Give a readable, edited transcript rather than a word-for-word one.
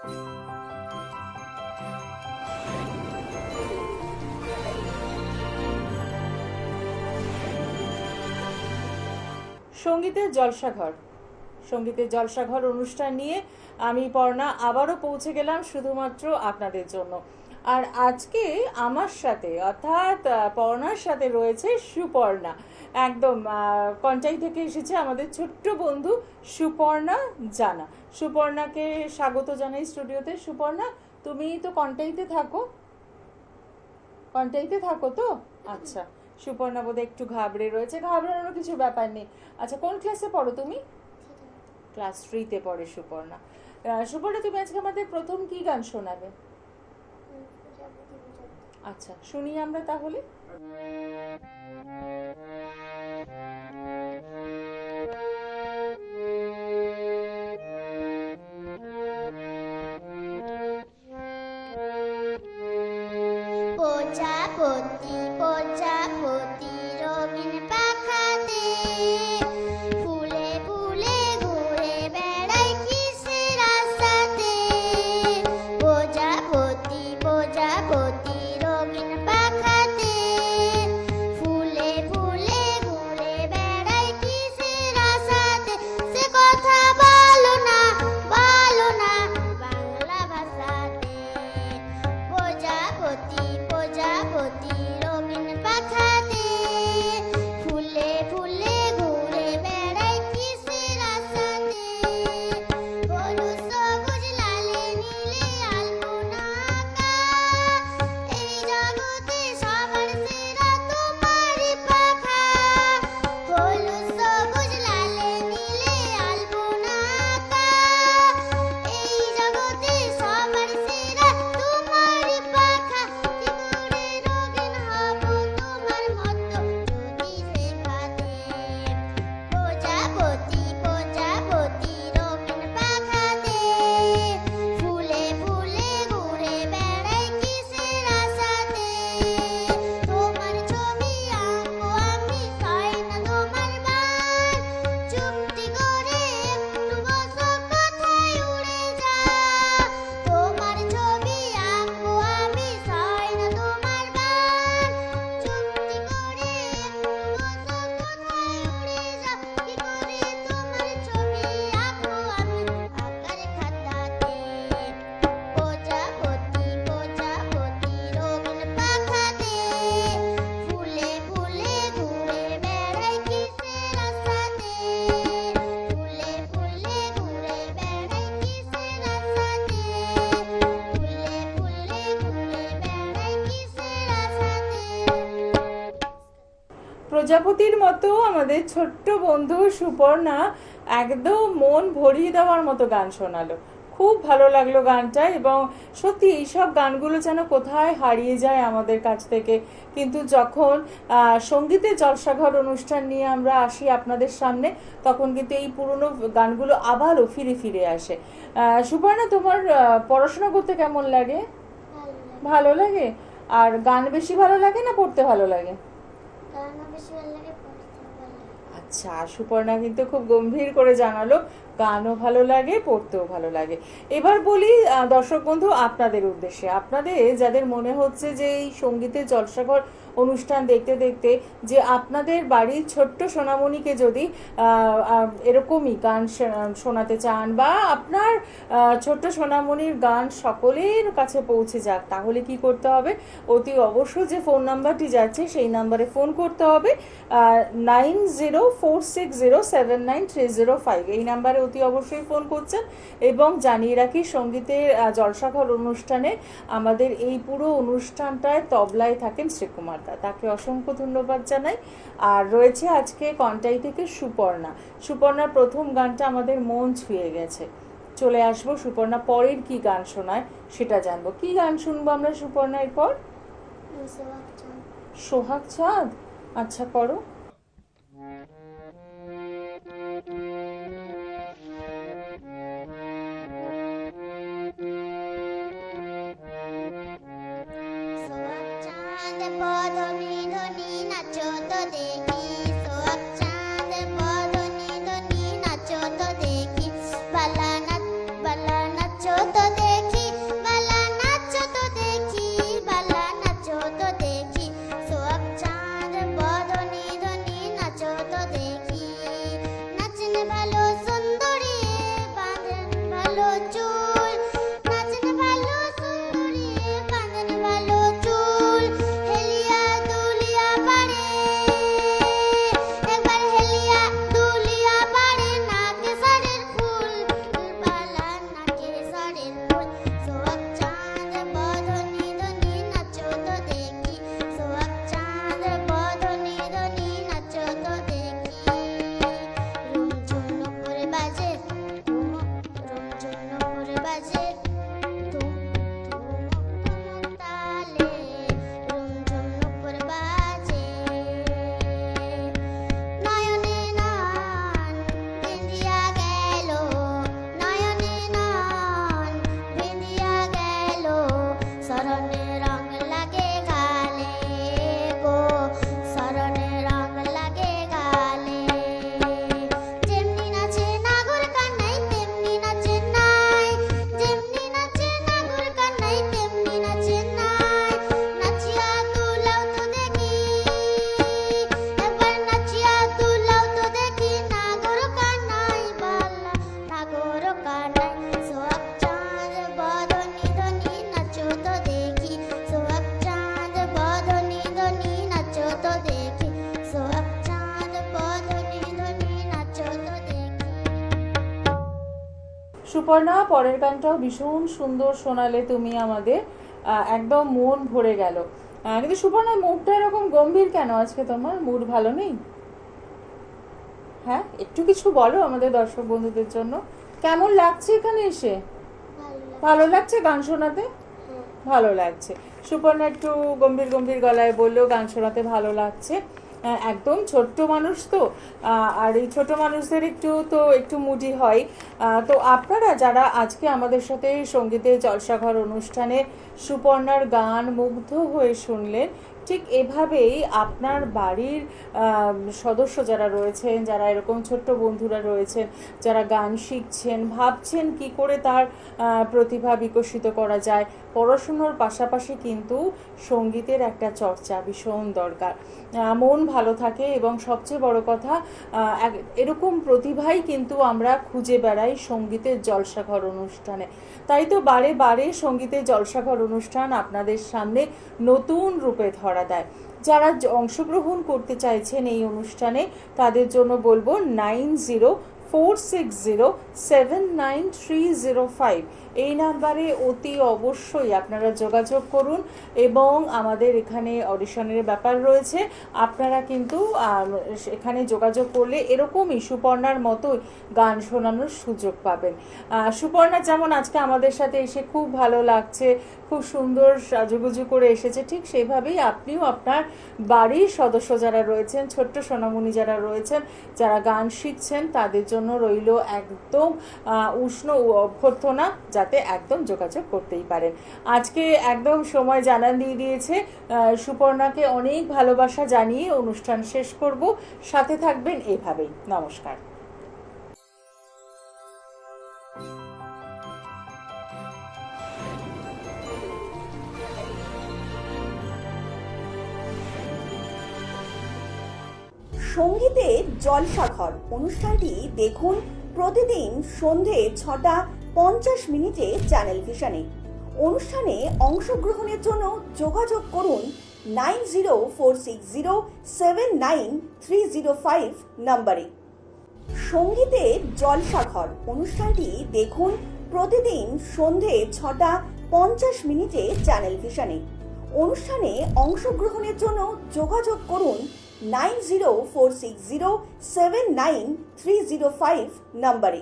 সঙ্গীতের জলসাঘর, সঙ্গীতের জলসাঘর অনুষ্ঠান নিয়ে আমি পর্ণা আবারও পৌঁছে গেলাম শুধুমাত্র আপনাদের জন্য। আর আজকে আমার সাথে অর্থাৎ পর্ণার সাথে রয়েছে সুপর্ণা, একদম কন্টাই থেকে এসেছে আমাদের ছোট্ট বন্ধু সুপর্ণা জানা। সুপর্ণাকে স্বাগত জানাই স্টুডিওতে। সুপর্ণা, তুমি তো কন্টাইতে থাকো, কন্টাইতে থাকো তো? আচ্ছা, সুপর্ণা বোধহয় একটু ঘাবড়ে রয়েছে। ঘাবড়ানোর কিছু ব্যাপার নেই। আচ্ছা, কোন ক্লাসে পড়ো তুমি? ক্লাস 3-তে পড়ে সুপর্ণা। সুপর্ণা, তুমি আজকে আমাদের প্রথম কি গান শোনাবে? আচ্ছা, শুনি আমরা তাহলে। প্রজাপতি প্রজাপতি রঙিন পাখাতে ফুলে ফুলে ঘুরে বেড়ায় কিসের আশাতে। প্রজাপতি প্রজাপতি রঙিন পাখাতে ফুলে ফুলে ঘুরে বেড়ায় কিসের আশাতে। সে কথা বলো না বাংলা ভাষাতে। প্রজাপতি প্রজাপতি রঙিন পাখাতে ফুলে ফুলে ঘুরে বেড়ায় কিসের আশাতে। হলুদ সবুজ লালে নীলে আলপনা আঁকা, এই জগতে সবার সেরা তোমারই পাখা। হলুদ সবুজ লালে নীলে আলপনা আঁকা, এই জগতে সবার সেরা তোমারই পাখা। কি করে রঙিন হব তোমার মতো যদি শেখাতে। প্রজাপতি প্রজাপতি রঙিন পাখাতে ফুলে ফুলে ঘুরে বেড়ায় কিসের আশাতে। তোমার ছবি আঁকবো আমি, চাই না তোমার বান। চুপটি করে একটু বসো, কোথায় উড়ে যাও। তোমার ছবি আঁকবো আমি, চাই না তোমার বান। চুপটি করে একটু বসো, কোথায় উড়ে যাও। কি করে তোমার ছবি আঁকবো আমি আঁকার খাতাতে। প্রজাপতি প্রজাপতি রঙিন পাখাতে ফুলে ফুলে ঘুরে বেড়ায় কিসের আশাতে। ফুলে ফুলে ঘুরে বেড়ায় কিসের আশাতে। ফুলে ফুলে ঘুরে বেড়ায় কিসের আশাতে। প্রজাপতির মতো আমাদের ছোট্ট বন্ধু সুপর্ণা একদম মন ভরিয়ে দেওয়ার মতো গান শোনালো। খুব ভালো লাগলো গানটা, এবং সত্যি এইসব গানগুলো যেন কোথায় হারিয়ে যায় আমাদের কাছ থেকে। কিন্তু যখন সঙ্গীতের জলসাঘর অনুষ্ঠান নিয়ে আমরা আসি আপনাদের সামনে, তখন কিন্তু এই পুরনো গানগুলো আবারও ফিরে ফিরে আসে। সুপর্ণা, তোমার পড়াশোনা করতে কেমন লাগে? ভালো লাগে। আর গান বেশি ভালো লাগে না পড়তে ভালো লাগে? গানও বেশি ভালো লাগে, পড়তেও ভালো লাগে। আচ্ছা, সুপর্ণা কিন্তু খুব গম্ভীর করে জানালো গানও ভালো লাগে, পড়তেও ভালো লাগে। এবার বলি দর্শক বন্ধু আপনাদের উদ্দেশ্যে, আপনাদের যাদের মনে হচ্ছে যে এই সঙ্গীতের জলসাঘর অনুষ্ঠান দেখতে দেখতে যে আপনাদের বাড়ির ছোট্ট সোনামণিকে যদি এরকমই গান শোনাতে চান, বা আপনার ছোট্ট সোনামণির গান সকলের কাছে পৌঁছে যাক, তাহলে কি করতে হবে? অতি অবশ্য যে ফোন নাম্বারটি যাচ্ছে সেই নাম্বারে ফোন করতে হবে, 9046079305। এই নাম্বারে অতি অবশ্যই ফোন করছেন। এবং জানিয়ে রাখি, সঙ্গীতের জলসাঘর অনুষ্ঠানে আমাদের এই পুরো অনুষ্ঠানটায় তবলায় থাকেন শ্রীকুমার দা, তাকে অসংখ্য ধন্যবাদ জানাই। আর রয়েছে আজকে কন্টাই থেকে সুপর্ণা। সুপর্ণার প্রথম গানটা আমাদের মন ছুঁয়ে গেছে। চলে আসবো সুপর্ণা পরের কি গান শোনায় সেটা জানবো। কি গান শুনবো আমরা সুপর্ণা এরপর? সোহাগ চাঁদ। আচ্ছা, করো। ধনি ধনি নাচো তো দেখি, সোহাগ চাঁদ ধনি ধনি নাচো তো দেখি, বালা নাচো তো দেখি। সুপর্ণা, পরের গানটাও ভীষণ সুন্দর শোনালে তুমি আমাদের, একদম মন ভরে গেল। কিন্তু সুপর্ণা, মুডটা এরকম গম্ভীর কেন আজকে? তোমার মুড ভালো নেই? হ্যাঁ, একটু কিছু বলো আমাদের দর্শক বন্ধুদের জন্য। কেমন লাগছে এখানে এসে? ভালো লাগছে গান শোনাতে? হ্যাঁ। ভালো লাগছে। সুপর্ণা একটু গম্ভীর গম্ভীর গলায় বললেও গান শোনাতে ভালো লাগছে। একদম ছোট্ট মানুষ তো, আর এই ছোট মানুষদের একটু মুডি হয়। তো আপনারা যারা আজকে আমাদের সাথে সঙ্গীতের জলসাঘর অনুষ্ঠানে সুপর্ণার গান মুগ্ধ হয়ে শুনলেন, ঠিক এভাবেই আপনার বাড়ির সদস্য যারা রয়েছেন, যারা এরকম ছোট্ট বন্ধুরা রয়েছেন, যারা গান শিখছেন, ভাবছেন কি করে তার প্রতিভা বিকশিত করা যায়, পড়াশুনোর পাশাপাশি কিন্তু সঙ্গীতের একটা চর্চা ভীষণ দরকার। মন ভালো থাকে এবং সবচেয়ে বড় কথা, এরকম প্রতিভাই কিন্তু আমরা খুঁজে বেড়াই সঙ্গীতের জলসাঘর অনুষ্ঠানে। তাই তো বারে বারে সঙ্গীতের জলসাঘর অনুষ্ঠান আপনাদের সামনে নতুন রূপে ধরা দেয়। যারা অংশগ্রহণ করতে চাইছেন এই অনুষ্ঠানে, তাদের জন্য বলবো 9046079305 এই নাম্বারে অতি অবশ্যই আপনারা যোগাযোগ করুন। এবং আমাদের এখানে অডিশনের ব্যাপার রয়েছে, আপনারা কিন্তু এখানে যোগাযোগ করলে এরকমই সুপর্ণার মতোই গান শোনানোর সুযোগ পাবেন। সুপর্ণা যেমন আজকে আমাদের সাথে এসে খুব ভালো লাগছে, খুব সুন্দর সাজুগুজু করে এসেছে, ঠিক সেভাবেই আপনিও আপনার বাড়ির সদস্য যারা রয়েছেন, ছোট্ট সোনামণি যারা রয়েছেন, যারা গান শিখছেন, তাদের জন্য রইল একদম উষ্ণ অভ্যর্থনা, যাতে একদম যোগাযোগ করতেই পারেন। আজকে একদম সময় জানান দিয়ে দিয়েছে। সুপর্ণাকে অনেক ভালোবাসা জানিয়ে অনুষ্ঠান শেষ করব। সাথে থাকবেন এভাবেই। নমস্কার। সঙ্গীতের জলসাঘর অনুষ্ঠানটি দেখুন প্রতিদিন সন্ধে 6:50 চ্যানেল ভিশনে। অনুষ্ঠানে অংশগ্রহণের জন্য যোগাযোগ করুন 9046079305 নম্বরে। সঙ্গীতের জলসাঘর অনুষ্ঠানটি দেখুন প্রতিদিন সন্ধে 6:50 চ্যানেল ভিশনে। অনুষ্ঠানে অংশগ্রহণের জন্য যোগাযোগ করুন 9046079305 নম্বরে।